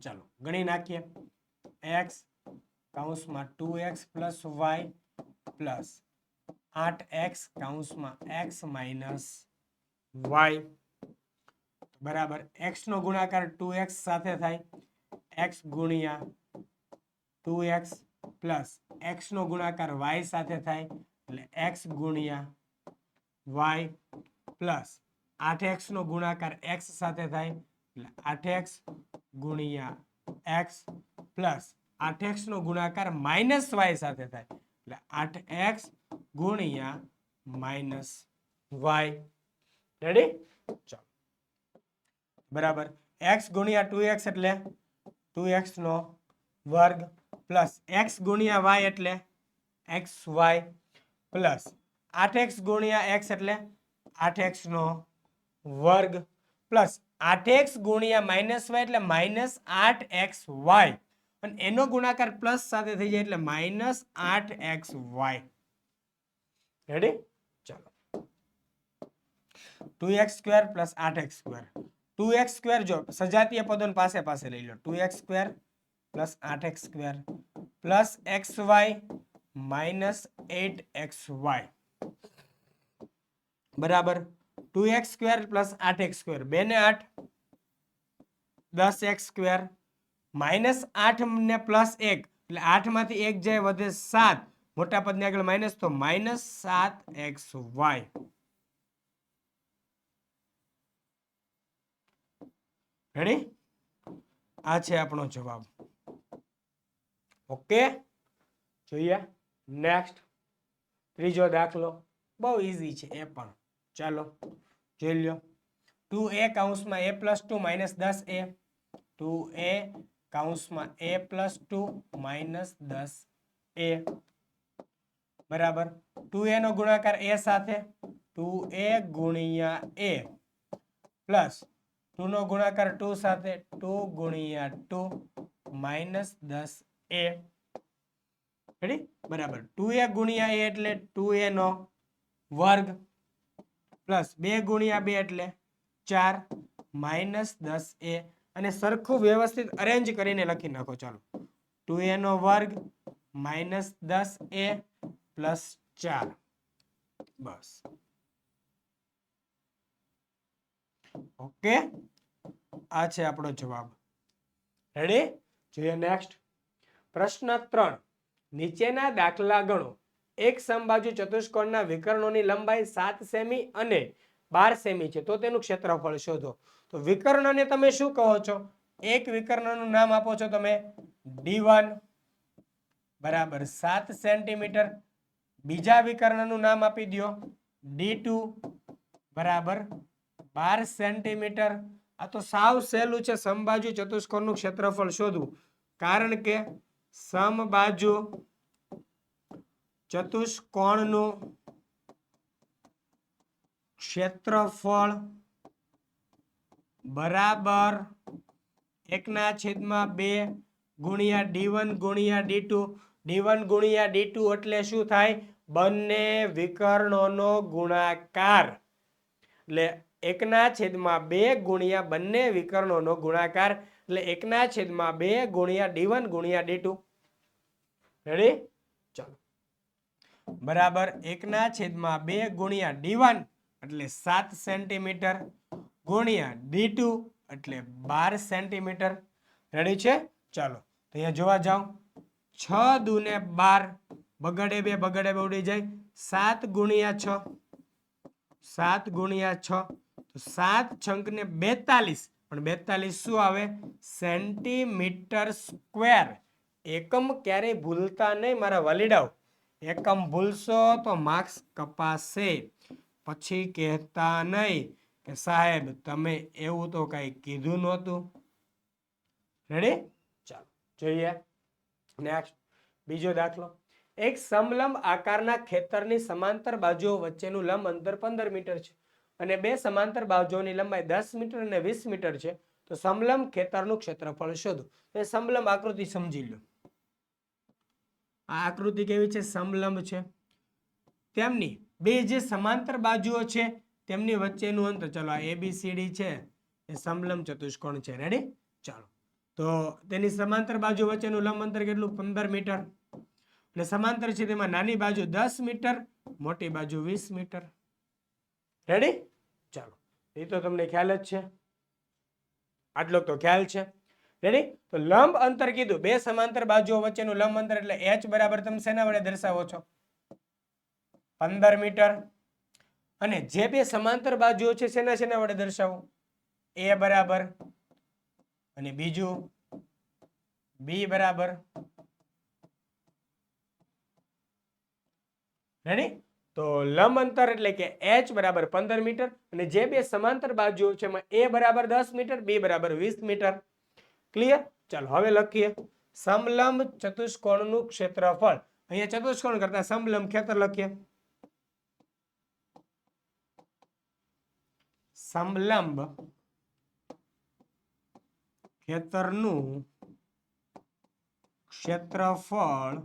ચાલો ગણી નાખીએ. x કૌંસમાં 2x plus y plus 8x કૌંસમાં x માઇનસ y બરાબર x નો ગુણાકાર 2x સાથે થાય, x ગુણ્યા 2x પ્લસ x નો ગુણાકાર y સાથે થાય એટલે x ગુણ્યા y પ્લસ 8x નો ગુણાકાર x સાથે થાય એટલે 8x ગુણ્યા x પ્લસ 8x નો ગુણાકાર માઇનસ y સાથે થાય એટલે 8x ગુણ્યા માઇનસ y. રેડી? ચાલો બરાબર x ગુણ્યા 2x એટલે 2x નો વર્ગ પ્લસ x ગુણ્યા y એટલે xy પ્લસ 8x ગુણ્યા x એટલે 8x નો વર્ગ પ્લસ 8x ગુણ્યા માઇનસ y એટલે માઇનસ 8xy અને એનો ગુણાકાર પ્લસ સાથે થઈ જાય એટલે માઇનસ 8xy. રેડી? ચાલો 2x square plus 8x square. 2x square જો સજાતીય પદોને પાસે પાસે લઈ લો, 2x square plus 8x square plus xy minus 8xy બરાબર 2x square plus 8x square, 2 ને 8 10x સ્ક્વેર માઇનસ 8 ને પ્લસ 1 એટલે 8 માંથી 1 જાય વધે 7, મોટા પદની આગળ માઇનસ તો માઇનસ 7xy. રેડી? આ છે આપણો જવાબ. ઓકે, જોઈએ નેક્સ્ટ ત્રીજો દાખલો. બહુ ઈઝી છે એ પણ. ચાલો જોઈ લો. 2a કૌંસમાં a plus 2 minus 10a, 2a કૌંસમાં a પ્લસ 2 માઇનસ 10a બરાબર 2a નો ગુણાકાર a સાથે 2a ગુણ્યા a પ્લસ 2 નો ગુણાકાર 2 સાથે 2 ગુણ્યા 2 માઇનસ 10a. રેડી? બરાબર 2a ગુણ્યા a એટલે 2a નો વર્ગ પ્લસ 2 ગુણ્યા 2 એટલે 4 માઇનસ 10a અને સરખું વ્યવસ્થિત અરેન્જ કરીને લખી નાખો. ચાલો 2a નો વર્ગ માઇનસ 10a પ્લસ 4. બસ ઓકે, આ છે આપણો જવાબ. રેડી? જોઈએ નેક્સ્ટ પ્રશ્ન 3. નીચેના દાખલા ગણો. એક સમબાજુ ચતુષ્કોણના વિકર્ણોની લંબાઈ 7 સેમી અને 12 સેમી છે, તો તેનું ક્ષેત્રફળ શોધો. તો વિકર્ણને તમે શું કહો છો? એક વિકર્ણનું નામ આપો છો તમે D1 બરાબર 7 સેન્ટીમીટર, બીજા વિકર્ણનું નામ આપી દો D2 બરાબર 12 સેન્ટીમીટર. આ તો સાવ સહેલું છે સમબાજુ ચતુષ્કોણનું ક્ષેત્રફળ શોધવું, કારણ કે સમબાજુ ચતુષ્કોણનું ક્ષેત્રફળ બરાબર 1/2 ગુણ્યા d1 ગુણ્યા d2 d1 ગુણ્યા d2 એટલે શું થાય બંને વિકર્ણોનો ગુણાકાર એટલે 1/2 ગુણ્યા બંને વિકર્ણોનો ગુણાકાર એટલે 1/2 ગુણ્યા d1 ગુણ્યા d2 રેડી ચાલો બરાબર 1/2 ગુણ્યા d1 એટલે 7 સેન્ટીમીટર ગુણ્યા d2 એટલે 12 સેન્ટીમીટર રેડી છે ચાલો તો અહીંયા જોવા જાઓ 6 દુને 12 બગડે બે ઉડી જાય 7 ગુણ્યા 6 7 ગુણ્યા 6 તો 7 છંક ને 42 પણ 42 શું આવે સેન્ટીમીટર સ્ક્વેર એકમ ક્યારેય ભૂલતા નહીં મારા વાલીડાઓ એકમ ભૂલશો તો માર્ક્સ કપાશે પછી કહેતા નહીં કે સાહેબ તમે એવું તો કઈ કીધું નહોતું રેડી ચાલો જોઈએ નેક્સ્ટ બીજો દાખલો એક સમલંબ આકારના ખેતરની સમાંતર બાજુઓ વચ્ચેનું લંબ અંતર 15 મીટર છે અને બે સમાંતર બાજુઓની લંબાઈ 10 મીટર અને 20 મીટર છે તો સમલંબ ખેતરનું ક્ષેત્રફળ શોધો એ સમલંબ આકૃતિ સમજી લો આ આકૃતિ કેવી છે સમલંબ છે તેમની બે જે સમાંતર બાજુઓ છે તેમની વચ્ચેનું અંતર ચલો આ ABCD છે એ સમલંબ ચતુષ્કોણ છે રેડી ચાલો તો તેની સમાંતર બાજુ વચ્ચેનું લંબ અંતર કેટલું 15 મીટર એટલે સમાંતર છે તેમાં નાની બાજુ 10 મીટર મોટી બાજુ 20 મીટર રેડી ચાલો એ તો તમને ખ્યાલ જ છે આટલો તો ખ્યાલ છે રેડી તો લંબ અંતર કીધું બે સમાંતર બાજુઓ વચ્ચેનું લંબ અંતર એટલે h બરાબર તમે શેના વડે દર્શાવો છો 15 મીટર અને જે બે સમાંતર બાજુઓ છે શેના વડે દર્શાવો a બરાબર અને બીજું b બરાબર રેડી તો લંબ અંતર એટલે કે h બરાબર 15 મીટર અને જે બે સમાંતર બાજુઓ છે એમાં a બરાબર 10 મીટર b બરાબર 20 મીટર ક્લિયર ચાલો હવે લખીએ સમલંબ ચતુષ્કોણનું ક્ષેત્રફળ અહીંયા ચતુષ્કોણ કરતા સમલંબ ખેતર લખીએ સમલંબ ખેતરનું ક્ષેત્રફળ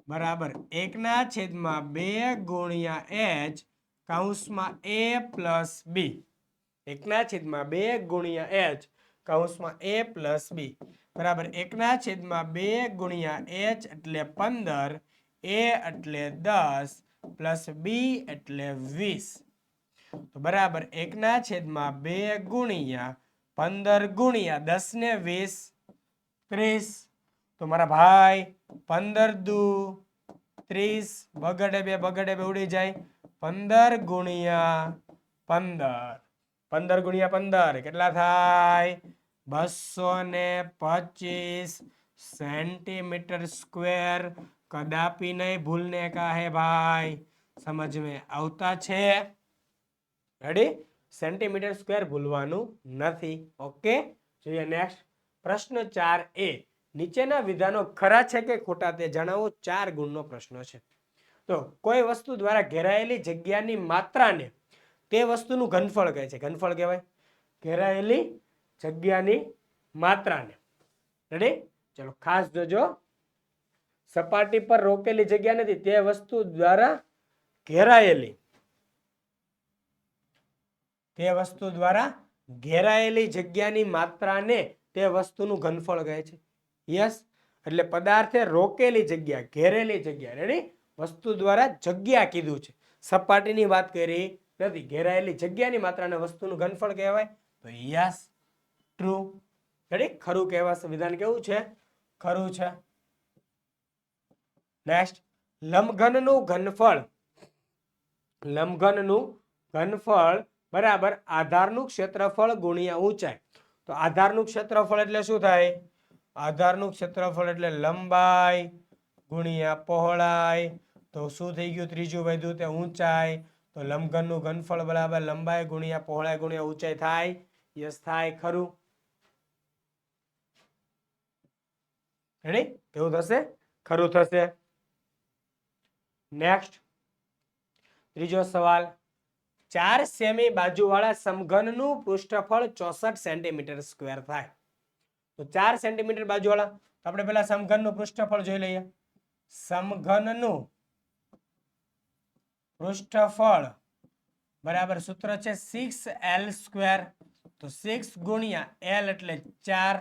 બરાબર 1/2 ગુણ્યા h કૌંસમાં a પ્લસ b 1/2 ગુણ્યા h કૌંસમાં a પ્લસ b બરાબર 1/2 ગુણ્યા h એટલે 15 a એટલે 10 પ્લસ b એટલે 20 તો બરાબર 1/2 ગુણ્યા 15 ગુણ્યા 10 ને 20 30 તો મારા ભાઈ 15 દુ 30 બગડે બે ઉડી જાય 15 ગુણ્યા 15 કેટલા થાય 225 सेंटीमीटर स्क्वेर कदापि नहीं भूलने का है भाई समझ में आवता छे रेडी सेंटीमीटर स्क्वेर भूलवानुं नथी ओके જોઈએ नेक्स्ट प्रश्न 4a નીચેના વિધાનો ખરા છે કે ખોટા તે જણાવો 4 ગુણનો પ્રશ્ન છે તો કોઈ વસ્તુ દ્વારા ઘેરાયેલી જગ્યાની માત્રાને તે વસ્તુનું ઘનફળ કહે છે ઘનફળ કહેવાય ઘેરાયેલી જગ્યાની માત્રાને રેડી ચલો ખાસ જોજો સપાટી પર રોકેલી જગ્યા નથી તે વસ્તુ દ્વારા ઘેરાયેલી જગ્યાની માત્રાને તે વસ્તુનું ઘનફળ કહે છે યસ એટલે પદાર્થે રોકેલી જગ્યા ઘેરેલી જગ્યા રેડી વસ્તુ દ્વારા જગ્યા કીધું છે સપાટીની વાત કરી નથી ઘેરાયેલી જગ્યાની માત્રાને વસ્તુનું ઘનફળ કહેવાય તો યસ ટ્રુ રેડી ખરું કહેવાશે વિધાન કેવું છે ખરું છે નેક્સ્ટ લંબઘનનું ઘનફળ બરાબર આધારનું ક્ષેત્રફળ ગુણ્યા ઊંચાઈ તો આધારનું ક્ષેત્રફળ એટલે શું થાય આધારનું ક્ષેત્રફળ એટલે લંબાઈ ગુણ્યા પહોળાઈ તો શું થઈ ગયું ત્રીજું વધ્યું તે ઊંચાઈ તો લંબઘનનું ઘનફળ બરાબર લંબાઈ ગુણ્યા પહોળાઈ ગુણ્યા ઊંચાઈ થાય યસ થાય ખરું રેડી કેવું થશે ખરું થશે નેક્સ્ટ ત્રીજો સવાલ 4 સેમી બાજુવાળા સમઘનનું પૃષ્ઠફળ 64 સેન્ટીમીટર સ્ક્વેર થાય તો 4 સેન્ટીમીટર બાજુવાળા તો આપણે પેલા સમઘનનું પૃષ્ઠફળ જોઈ લઈએ. સમઘનનું પૃષ્ઠફળ બરાબર સૂત્ર છે 6l². તો 6 ગુણ્યા l એટલે 4,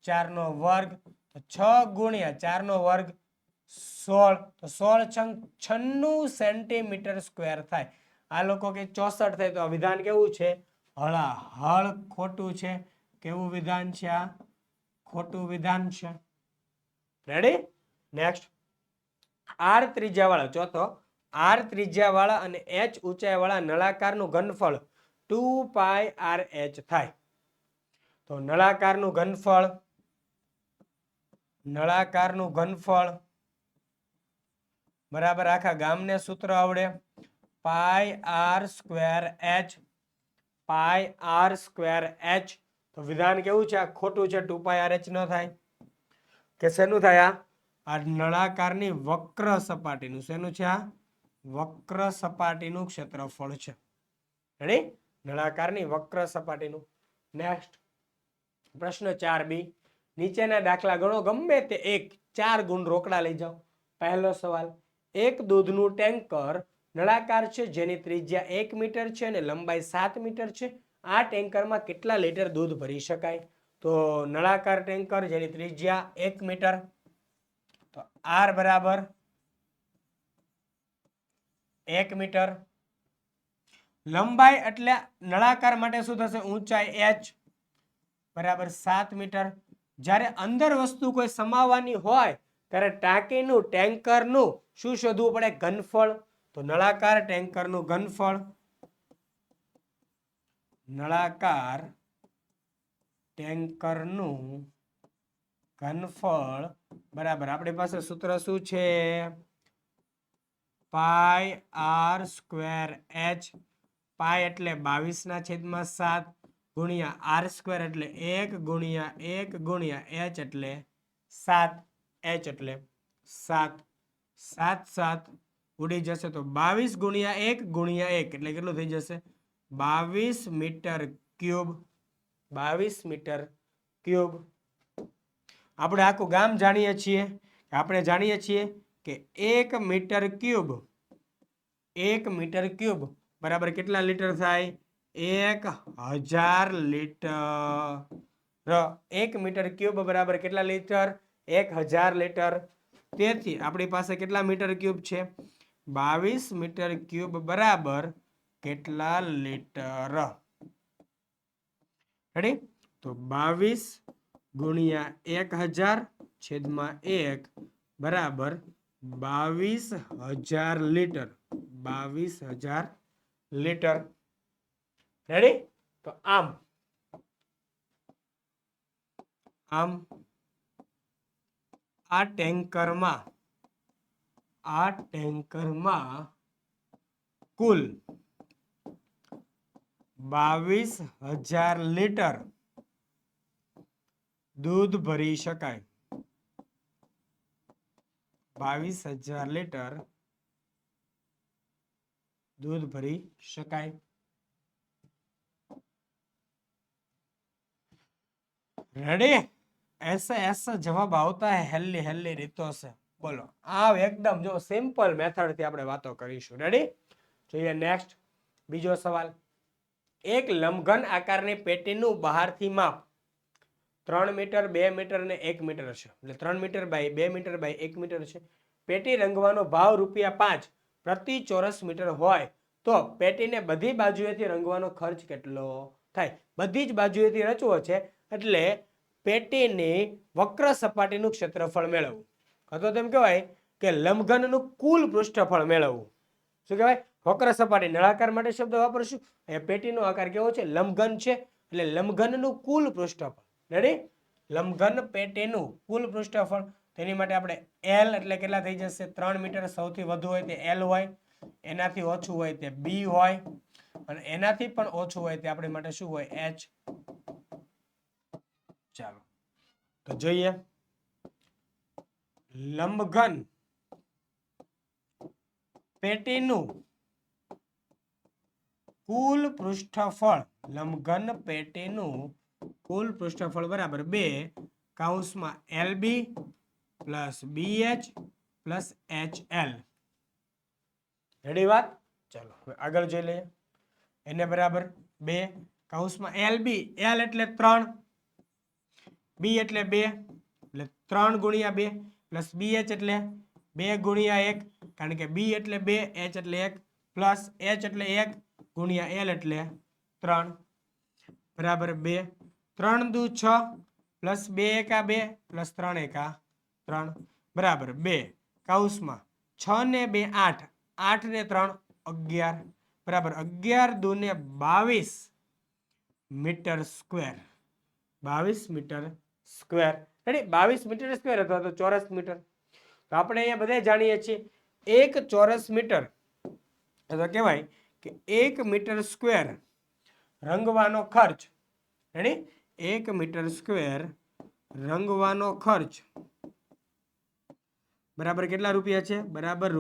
4 નો વર્ગ, તો 6 ગુણ્યા 4 નો વર્ગ 16, તો 16 96 સેન્ટીમીટર સ્ક્વેર થાય. આ લોકો કે 64 થાય, તો આ વિધાન કેવું છે? હળાહળ ખોટું છે. કેવું વિધાન છે? આ ખોટું વિધાન છે. રેડી? નેક્સ્ટ, r ત્રિજ્યાવાળા, ચોથો, r ત્રિજ્યાવાળા અને h ઊંચાઈવાળા નળાકારનું ઘનફળ 2πrh થાય. તો નળાકારનું ઘનફળ બરાબર આખા ગામને સૂત્ર આવડે, πr²h. πr²h. તો વિધાન કેવું છે? આ ખોટું છે. 2πrh ન થાય. કે શેનું થાય? આ નળાકારની વક્ર સપાટીનું. શેનું છે? આ વક્ર સપાટીનું ક્ષેત્રફળ છે. રેડી? નળાકારની વક્ર સપાટીનું. નેક્સ્ટ, પ્રશ્ન 4b. નીચેના દાખલા ગણો, ગમે તે એક 4 ગુણ રોકડા લઈ જાઓ. પહેલો સવાલ, એક દૂધનું ટેન્કર નળાકાર છે જેની ત્રિજ્યા 1 મીટર છે અને લંબાઈ 7 મીટર છે. આ ટેન્કરમાં કેટલા લીટર દૂધ ભરી શકાય? તો નળાકાર ટેન્કર જેની ત્રિજ્યા 1 મીટર, તો r બરાબર 1 મીટર. લંબાઈ એટલે નળાકાર માટે શું થશે? ઊંચાઈ h બરાબર 7 મીટર. જ્યારે અંદર વસ્તુ કોઈ સમાવવાની હોય ત્યારે ટાંકીનું, ટેન્કરનું શું શોધવું પડે? ઘનફળ. તો નળાકાર ટેન્કરનું ઘનફળ, નળાકાર ટેન્કરનું ઘનફળ બરાબર આપણી પાસે સૂત્ર શું છે? πr²h. પાઈ એટલે 22/7 ગુણ્યા r² એટલે 1 ગુણ્યા 1 ગુણ્યા h એટલે 7, h એટલે 7. 7 7 ઉડી જશે, તો 22 ગુણ્યા 1 ગુણ્યા 1 એટલે કેટલું થઈ જશે? 22 મીટર ક્યુબ. 22 metre cube. આપણે આખું ગામ જાણીએ છીએ કે 1 મીટર ક્યુબ બરાબર કેટલા લીટર થાય? 1000 લીટર. 1 મીટર ક્યુબ બરાબર કેટલા લીટર? 1000 લીટર. તેથી આપણી પાસે કેટલા મીટર ક્યુબ છે? 22 મીટર ક્યુબ બરાબર કેટલા લીટર? રેડી? તો 22 ગુણ્યા 1000/1 બરાબર 22,000 લીટર. 22,000 લીટર. રેડી? તો આમ આ ટેન્કરમાં કુલ 22,000 લીટર દૂધ ભરી શકાય. 22,000 લીટર दूध भरी शकाय. रेडी? ऐसा ऐसा जवाब आता है हेल्ली हेल्ली रीतों से. बोलो आ एकदम जो सिंपल मेथड थी આપણે વાતો કરીશું. રેડી? જોઈએ નેક્સ્ટ બીજો સવાલ. એક લંબઘન આકારની પેટીનું બહારથી માપ 3 મીટર 2 મીટર અને 1 મીટર છે. એટલે 3 metre by 2 metre by 1 metre છે. પેટી રંગવાનો ભાવ ₹5 પ્રતિ ચોરસ મીટર હોય તો પેટીને બધી બાજુએથી રંગવાનો ખર્ચ કેટલો થાય? બધી જ બાજુએથી રચવો છે એટલે પેટીની વક્ર સપાટીનું ક્ષેત્રફળ મેળવવું. અથવા તેમ કહેવાય કે લંબઘનનું કુલ પૃષ્ઠફળ મેળવવું. શું કહેવાય? વક્ર સપાટી. નળાકાર માટે શબ્દ વાપરશું. એ પેટીનો આકાર કેવો છે? લંબઘન છે એટલે લંબઘનનું કુલ પૃષ્ઠફળ. રેડી? લંબઘન પેટીનું કુલ પૃષ્ઠફળ. તેની માટે આપણે L એટલે કેટલા થઈ જશે? 3 મીટર. સૌથી વધુ હોય તે L હોય, એનાથી ઓછું હોય તે B હોય અને એનાથી પણ ઓછું હોય તે આપણી માટે શું હોય? H. ચાલો તો જોઈએ. લંબઘન પેટીનું કુલ પૃષ્ઠફળ, લંબઘન પેટીનું કુલ પૃષ્ઠફળ બરાબર 2 કૌંસમાં LB plus BH plus HL. Ready વાત? ચાલો હવે આગળ જોઈ લઈએ. એને બરાબર 2 કૌંસમાં LB, L એટલે 3, B એટલે 2 એટલે 3 ગુણ્યા 2 પ્લસ BH એટલે 2 ગુણ્યા 1 કારણ કે B એટલે 2, H એટલે 1 પ્લસ H એટલે 1 ગુણ્યા L એટલે 3 બરાબર 2. 3 દુ 6 પ્લસ 2 એકા 2 પ્લસ 3 એકા 3 બરાબર 2 કૌંસમાં 6 ને 2 8, 8 ને 3 11 બરાબર 11 દુ ને 22 metre square. 22 metre square. Ready? 22 metre square અથવા તો ચોરસ મીટર. તો આપણે અહીંયા બધા જાણીએ છીએ 1 ચોરસ મીટર અથવા કહેવાય કે 1 મીટર સ્ક્વેર રંગવાનો ખર્ચ. રેડી? 1 મીટર સ્ક્વેર રંગવાનો ખર્ચ બરાબર કેટલા રૂપિયા છે? બરાબર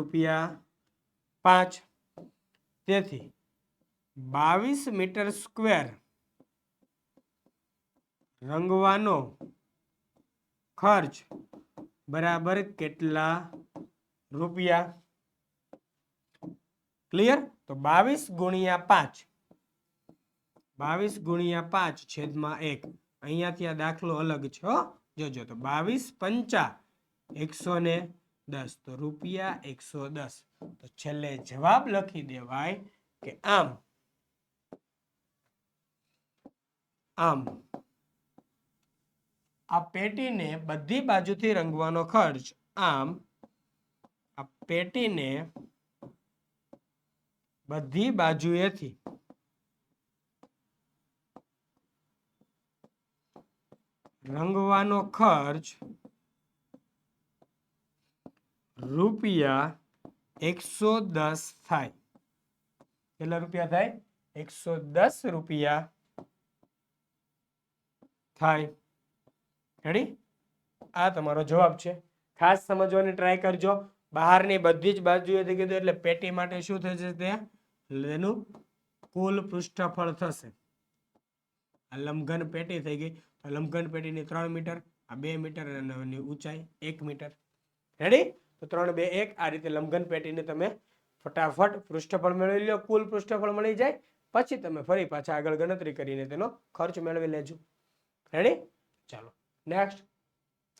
₹5. તેથી 22 મીટર સ્ક્વેર રંગવાનો ખર્ચ બરાબર કેટલા રૂપિયા? ક્લિયર? તો 22 ગુણ્યા 5, 22 ગુણ્યા 5 છેદમાં 1. અહીંયાથી આ દાખલો અલગ છે હો, જોજો. તો 22 પંચા 110 તો ₹110. તો છેલ્લે જવાબ લખી દેવાય કે આમ આ પેટીને બધી બાજુથી રંગવાનો ખર્ચ, આમ આ પેટીને બધી બાજુએથી રંગવાનો ખર્ચ ₹110 થાય. કેટલા રૂપિયા થાય? 110 રૂપિયા થાય. રેડી? આ તમારો જવાબ છે. ખાસ સમજવાની ટ્રાય કરજો. બહારની બધી જ બાજુએથી કીધું એટલે પેટી માટે શું થશે? તે એનું કુલ પૃષ્ઠફળ થશે. આ લંબઘન પેટી થઈ ગઈ. લંબઘન પેટીની 3 મીટર, આ 2 મીટર અને એની ઊંચાઈ 1 મીટર. રેડી? તો 3, 2, 1 આ રીતે લંબઘન પેટીને તમે ફટાફટ પૃષ્ઠફળ મેળવી લો. કુલ પૃષ્ઠફળ મળી જાય પછી તમે ફરી પાછા આગળ ગણતરી કરીને તેનો ખર્ચ મેળવી લેજો. રેડી? ચાલો નેક્સ્ટ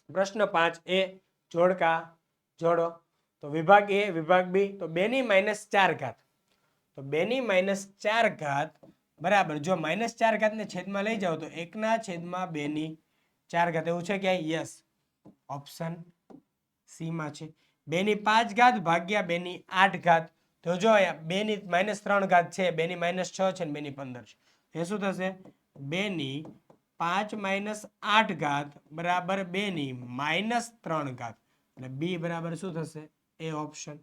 પ્રશ્ન 5a જોડકા જોડો. તો વિભાગ A, વિભાગ B. તો 2 ની -4 ઘાત. તો 2 ની -4 ઘાત બરાબર જો -4 ઘાત ને છેદમાં લઈ જાઓ તો 1/2 ની 4 ઘાત. એવું છે કે યસ, ઓપ્શન સી માં છે. 2 ની 5 ઘાત ભાગ્યા 2 ની 8 ઘાત. તો જો 2 ની -3 ઘાત છે, 2 ની -6 છે, 2 ની 15 છે. એ શું થશે? 2 ની 5 - 8 ઘાત બરાબર 2 ની -3 ઘાત. એટલે બી બરાબર શું થશે? એ ઓપ્શન.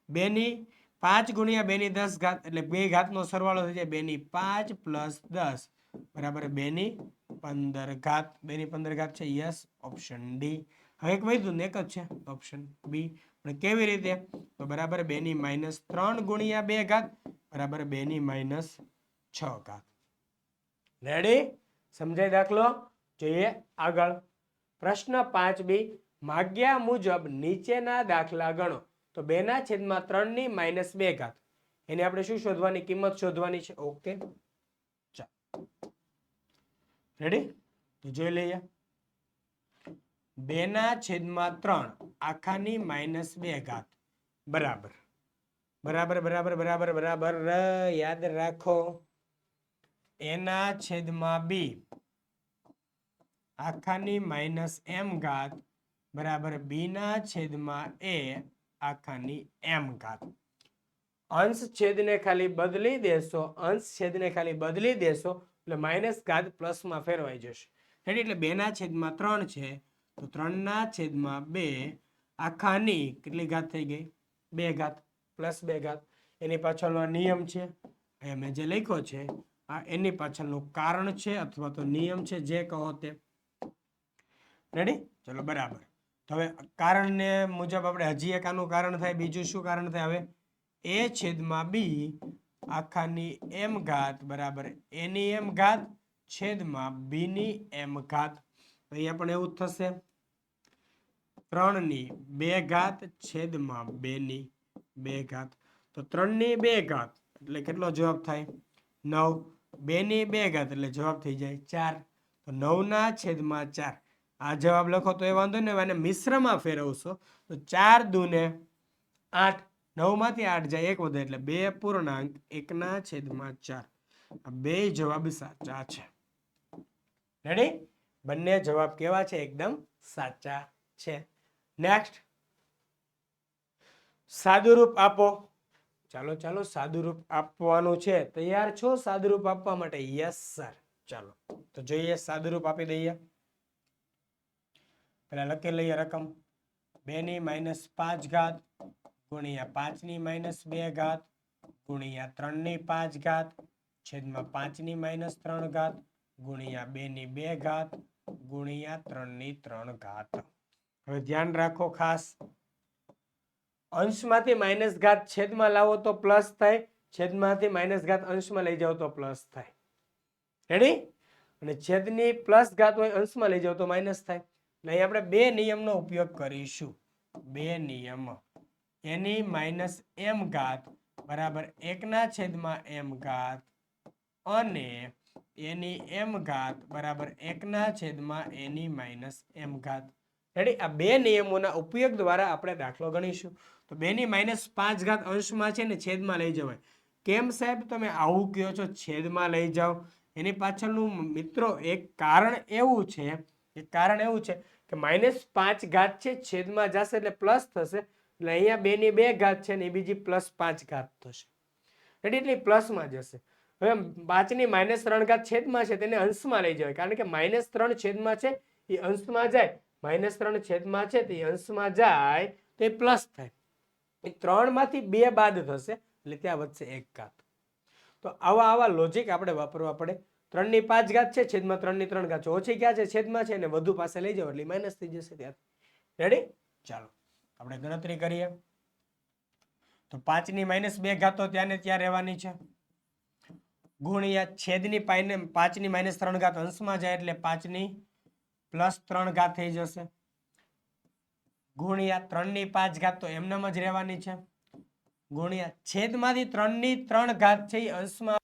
2 ની 5 ગુણ્યા 2 ની 10 ઘાત એટલે 2 ઘાતનો સરવાળો થઈ જાય 2 ની 5 પ્લસ 10 બરાબર 2 ની 15 ઘાત. 2 ની 15 ઘાત છે. Yes, option D. હવે એક વધ્યું ને એક જ છે, ઓપ્શન બી. પણ કેવી રીતે? તો બરાબર 2 ની -3 ગુણ્યા 2 ઘાત બરાબર 2 ની -6 ઘાત. રેડી? સમજાય દાખલો? જોઈએ આગળ. પ્રશ્ન 5b માગ્યા મુજબ નીચેના દાખલા ગણો. તો 2/3 ની -2 ઘાત. એને આપણે શું શોધવાની? કિંમત શોધવાની છે. ઓકે, ચાલો રેડી? તો જોઈ લઈએ. 2/3 આખાની -2 ઘાત બરાબર બરાબર બરાબર બરાબર બરાબર યાદ રાખો. એના છેદમાં બી આખાની -m ઘાત બરાબર બી ના છેદમાં એ આખાની m ઘાત. અંશ છેદને ખાલી બદલી દેશો, અંશ છેદને ખાલી બદલી દેશો એટલે માઇનસ ઘાત પ્લસમાં ફેરવાઈ જશે. એટલે 2/3 છે તો 3/2 આખાની કેટલી ઘાત થઈ ગઈ? 2 ઘાત પ્લસ 2 ઘાત. એની પાછળનો નિયમ છે અહીંયા મેં જે લખ્યો છે આ એની પાછળનું કારણ છે અથવા તો નિયમ છે, જે કહો તે. રેડી? ચલો બરાબર. તો હવે કારણને મુજબ આપણે હજી એક આનું કારણ થાય. બીજું શું કારણ થાય? હવે a છેદમાં બી આખાની m ઘાત બરાબર a ની m ઘાત છેદમાં b ની m ઘાત. અહીંયા પણ એવું જ થશે 3 ની 2 ઘાત છેદમાં 2 ની 2 ઘાત તો 3 ની 2 ઘાત એટલે કેટલો જવાબ થાય 9 2 ની 2 ઘાત એટલે જવાબ થઈ જાય 4 તો 9 ના છેદમાં 4 આ જવાબ લખો તો એ વાંધો નહીં, અને મિશ્રમાં ફેરવશો તો 4 દૂને 8 9 માંથી 8 જાય 1 વધે એટલે 2 પૂર્ણાંક 1 ના છેદમાં 4 આ બે જવાબ સાચા છે. રેડી? બંને જવાબ કેવા છે? એકદમ સાચા છે. નેક્સ્ટ સાદુરૂપ આપો. ચાલો ચાલો સાદુરૂપ આપવાનું છે. તૈયાર છો સાદુરૂપ આપવા માટે? Yes sir. ચાલો તો જોઈએ સાદુરૂપ આપી દઈએ. પેલા લખી લઈએ રકમ 2 ની -5 ઘાત ગુણ્યા 5 ની -2 ઘાત ગુણ્યા 3 ની 5 ઘાત છેદમાં 5 ની -3 ઘાત ગુણ્યા 2 ની 2 ઘાત ગુણ્યા 3 ની 3 ઘાત. હવે ધ્યાન રાખો ખાસ, અંશમાંથી માઇનસ ઘાત છેદમાં લાવો તો પ્લસ થાય, છેદમાંથી માઇનસ ઘાત અંશમાં લઈ જાઓ તો પ્લસ થાય. રેડી? અને છેદની પ્લસ ઘાત હોય અંશમાં લઈ જાઓ તો માઇનસ થાય. અહીં આપણે બે નિયમનો ઉપયોગ કરીશું. બે નિયમ. એની માઇનસ એમ ઘાત બરાબર 1 ના છેદમાં એમ ઘાત અને એની એમ ઘાત બરાબર 1 ના છેદમાં એની માઇનસ એમ ઘાત. રેડી? આ બે નિયમોના ઉપયોગ દ્વારા આપણે દાખલો ગણીશું. તો 2 ની -5 ઘાત અંશમાં છે ને છેદમાં લઈ જવાય. કેમ સાહેબ તમે આવું કહો છો છેદમાં લઈ જાઓ? એની પાછળનું મિત્રો એક કારણ એવું છે કે -5 ઘાત છે છેદમાં જશે એટલે પ્લસ થશે, એટલે અહીંયા 2 ની 2 ઘાત છે ને એ બીજી +5 ઘાત થશે. રેડી? એટલે પ્લસમાં જશે. હવે 5 ની -3 ઘાત છેદમાં છે તેને અંશમાં લઈ જવાય, કારણ કે -3 છેદમાં છે એ અંશમાં જાય, -3 છેદમાં છે તે અંશમાં જાય તો એ પ્લસ થાય. 3 માંથી 2 બાદ થશે એટલે ત્યાં વધશે 1 ઘાત. તો આવા લોજિક આપણે વાપરવા પડે. 3 ની 5 ઘાત છે છેદમાં 3 ની 3 ઘાત છે, ઓછી ક્યાં છે? છેદમાં છે, અને વધુ પાસે લઈ જાઓ એટલે માઇનસ થઈ જશે ત્યાં. રેડી? ચાલો આપણે ગણતરી કરીએ. તો 5 ની -2 ઘાત તો ત્યાં ને ત્યાં રહેવાની છે ગુણ્યા છેદની 5 ની -3 ઘાત અંશમાં જાય એટલે 5 ની +3 ઘાત થઈ જશે ગુણ્યા 3 ની 5 ઘાત તો એમનેમ જ રહેવાની છે ગુણ્યા છેદમાંથી 3 ની 3 ઘાત છે એ અંશમાં